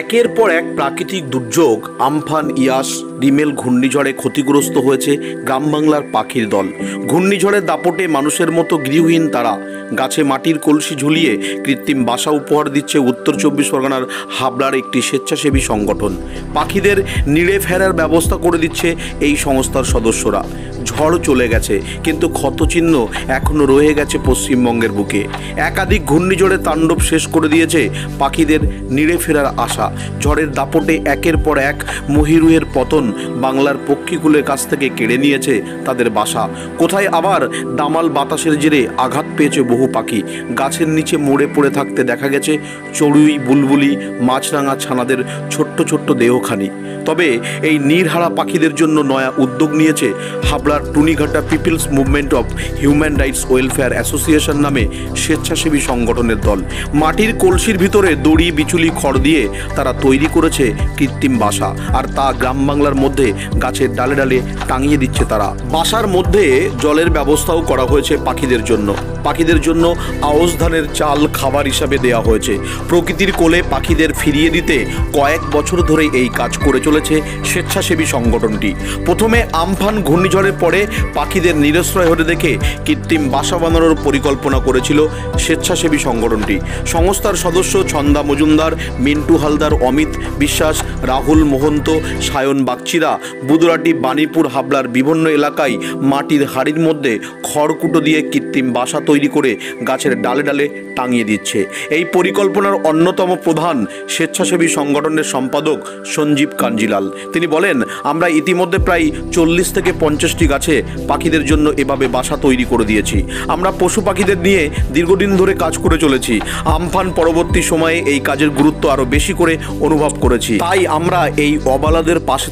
একের পর এক প্রাকৃতিক দুর্যোগ আমফান, ইয়াস, রিমেল ঘূর্ণিঝড়ে ক্ষতিগ্রস্ত হয়েছে গ্রাম বাংলার পাখির দল। ঘূর্ণিঝড়ের দাপটে মানুষের মতো গৃহহীন তারা গাছে মাটির কলসি ঝুলিয়ে কৃত্রিম বাসা উপহার দিচ্ছে উত্তর 24 পরগনার হাবড়ার একটি স্বেচ্ছাসেবী সংগঠন। পাখিদের নিড়ে ফেরার ব্যবস্থা করে দিচ্ছে এই সংস্থার সদস্যরা। ঝড় চলে গেছে, কিন্তু ক্ষতচিহ্ন এখনও রয়ে গেছে পশ্চিমবঙ্গের বুকে। একাধিক ঘূর্ণিঝড়ে তাণ্ডব শেষ করে দিয়েছে পাখিদের নিড়ে ফেরার আশা। ঝড়ের দাপটে একের পর এক মহিরুহের পতন বাংলার পক্ষীকুলের কাছ থেকে কেড়ে নিয়েছে তাদের বাসা। কোথায় আবার দামাল বাতাসের জেরে আঘাত পেয়েছে বহু পাখি। গাছের নিচে মরে পড়ে থাকতে দেখা গেছে চড়ুই, বুলবুলি, মাছরাঙা ছানাদের ছোট্ট ছোট্ট দেহখানি। তবে এই নীড়হারা পাখিদের জন্য নয়া উদ্যোগ নিয়েছে হাবড়ার Tunighata peoples movement of human rights welfare association নামে স্বেচ্ছাসেবী সংগঠনের দল। মাটির কলসির ভিতরে দড়ি, বিচুলি, খড় দিয়ে তারা তৈরি করেছে কৃত্রিম বাসা, আর তা গ্রাম বাংলার মধ্যে গাছের ডালে ডালে টাঙিয়ে দিচ্ছে তারা। বাসার মধ্যে জলের ব্যবস্থাও করা হয়েছে পাখিদের জন্য। পাখিদের জন্য আউশ ধানের চাল খাবার হিসাবে দেওয়া হয়েছে। প্রকৃতির কোলে পাখিদের ফিরিয়ে দিতে কয়েক বছর ধরে এই কাজ করে চলেছে স্বেচ্ছাসেবী সংগঠনটি। প্রথমে আমফান ঘূর্ণিঝড়ের পরে পাখিদের নিরাশ্রয় হতে দেখে কৃত্রিম বাসা বানানোর পরিকল্পনা করেছিল স্বেচ্ছাসেবী সংগঠনটি। সংস্থার সদস্য ছন্দা মজুমদার, মিন্টু হালদার, অমিত বিশ্বাস, রাহুল মোহন্ত, সায়ন বাগচিরা বুদুরাটি, বাণীপুর, হাবড়ার বিভিন্ন এলাকায় মাটির হাড়ির মধ্যে খড়কুটো দিয়ে কৃত্রিম বাসা তৈরি করে গাছের ডালে ডালে টাঙিয়ে দিচ্ছে। এই পরিকল্পনার অন্যতম প্রধান স্বেচ্ছাসেবী সংগঠনের সম্পাদক সঞ্জীব কাঞ্জিলাল। তিনি বলেন, আমরা ইতিমধ্যে প্রায় 40 থেকে 50টি গাছে পাখিদের জন্য এভাবে বাসা তৈরি করে দিয়েছি। আমরা পশু পাখিদের নিয়ে দীর্ঘদিন ধরে কাজ করে চলেছি। আমফান পরবর্তী সময়ে এই কাজের গুরুত্ব আরও বেশি করে অনুভব করেছি। তাই আমরা এই অবলাদের পাশে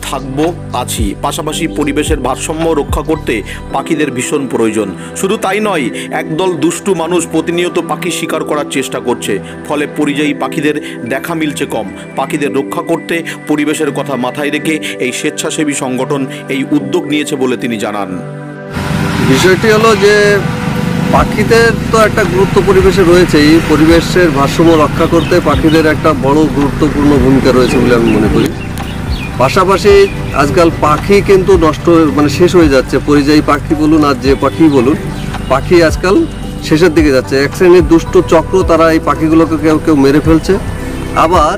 আছি। পাশাপাশি পরিবেশের ভারসাম্য রক্ষা করতে পাখিদের ভীষণ প্রয়োজন। শুধু তাই নয়, একদল দুষ্টু মানুষ প্রতিনিয়ত পাখি শিকার করার চেষ্টা করছে, ফলে পরিযায়ী পাখিদের দেখা মিলছে কম। পাখিদের রক্ষা করতে পরিবেশের কথা মাথায় রেখে এই স্বেচ্ছাসেবী সংগঠন এই উদ্যোগ নিয়েছে বলে তিনি জানান। বিষয়টি হলো যে পাখিদের তো একটা গুরুত্ব পরিবেশে রয়েছে। এই পরিবেশের ভারসাম্য রক্ষা করতে পাখিদের একটা বড় গুরুত্বপূর্ণ ভূমিকা রয়েছে বলে আমি মনে করি। পাশাপাশি আজকাল পাখি কিন্তু শেষ হয়ে যাচ্ছে। পরিযায়ী পাখি বলুন আর যে পাখি বলুন, পাখি আজকাল শেষের দিকে যাচ্ছে। এক শ্রেণীর দুষ্ট চক্র তারা এই পাখিগুলোকে কেউ কেউ মেরে ফেলছে। আবার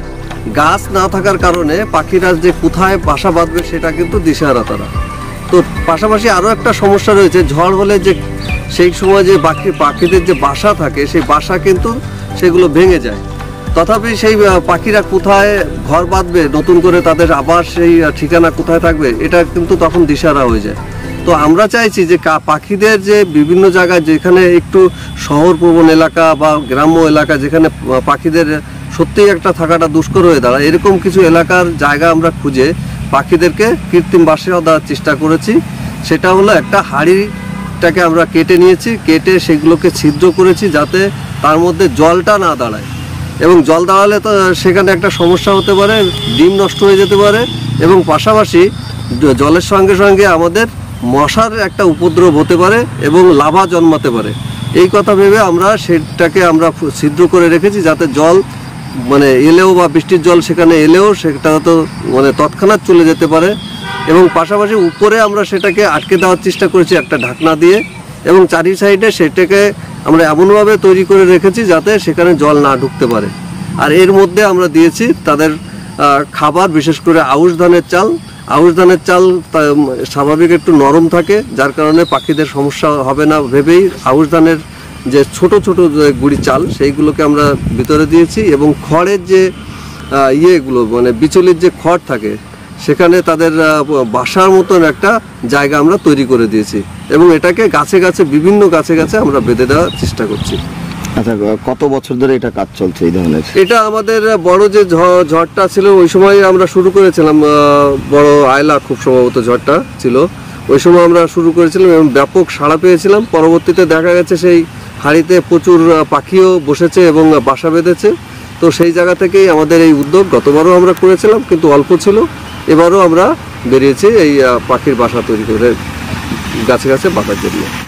গাছ না থাকার কারণে পাখিরা যে কোথায় বাসা বাঁধবে সেটা কিন্তু দিশেহারা তারা। তো পাশাপাশি আরও একটা সমস্যা রয়েছে, ঝড় হলে যে সেই সময় যে পাখিদের যে বাসা থাকে সেই বাসা কিন্তু সেগুলো ভেঙে যায়। তথাপি সেই পাখিরা কোথায় ঘর বাঁধবে, নতুন করে তাদের আবার সেই ঠিকানা কোথায় থাকবে, এটা কিন্তু তখন দিশেহারা হয়ে যায়। তো আমরা চাইছি যে পাখিদের যে বিভিন্ন জায়গায় যেখানে একটু শহর প্রবণ এলাকা বা গ্রাম্য এলাকা যেখানে পাখিদের সত্যিই একটা থাকাটা দুষ্কর হয়ে দাঁড়ায়, এরকম কিছু এলাকার জায়গা আমরা খুঁজে পাখিদেরকে কৃত্রিম বাসা দেওয়ার চেষ্টা করেছি। সেটা হলো একটা হাঁড়িটাকে আমরা কেটে নিয়েছি, কেটে সেগুলোকে ছিদ্র করেছি যাতে তার মধ্যে জলটা না দাঁড়ায়। এবং জল দাঁড়ালে তো সেখানে একটা সমস্যা হতে পারে, ডিম নষ্ট হয়ে যেতে পারে, এবং পাশাপাশি জলের সঙ্গে সঙ্গে আমাদের মশার একটা উপদ্রব হতে পারে এবং লাভা জন্মাতে পারে। এই কথা ভেবে আমরা সেটাকে ছিদ্র করে রেখেছি যাতে জল এলেও বা বৃষ্টির জল সেখানে এলেও সেটা তো তৎক্ষণাৎ চলে যেতে পারে। এবং পাশাপাশি উপরে আমরা সেটাকে আটকে দেওয়ার চেষ্টা করেছি একটা ঢাকনা দিয়ে, এবং চারি সাইডে সেটাকে আমরা এমনভাবে তৈরি করে রেখেছি যাতে সেখানে জল না ঢুকতে পারে। আর এর মধ্যে আমরা দিয়েছি তাদের খাবার, বিশেষ করে আউশ ধানের চাল। আউশ ধানের চাল স্বাভাবিক একটু নরম থাকে, যার কারণে পাখিদের সমস্যা হবে না ভেবেই আউশ ধানের যে ছোট ছোট যে গুঁড়ি চাল সেইগুলোকে আমরা ভিতরে দিয়েছি। এবং খড়ের যে ইয়েগুলো বিচলির যে খড় থাকে সেখানে তাদের বাসার মতন একটা জায়গা আমরা তৈরি করে দিয়েছি, এবং এটাকে গাছে গাছে বিভিন্ন গাছে গাছে আমরা বেঁধে দেওয়ার চেষ্টা করছি। আচ্ছা, কত বছর ধরে এটা কাজ চলছে এই ধরনের? এটা আমাদের বড় যে ঝড়টা ছিল ওই সময় আমরা শুরু করেছিলাম। বড় আয়লা খুব সম্ভবত ঝড়টা ছিল, ওই সময় আমরা শুরু করেছিলাম এবং ব্যাপক সাড়া পেয়েছিলাম। পরবর্তীতে দেখা গেছে সেই হাঁড়িতে প্রচুর পাখিও বসেছে এবং বাসা বেঁধেছে। তো সেই জায়গা থেকেই আমাদের এই উদ্যোগ। গতবারও আমরা করেছিলাম কিন্তু অল্প ছিল, এবারও আমরা বেরিয়েছি এই পাখির বাসা তৈরি করে গাছে গাছে বাঁধার জন্য।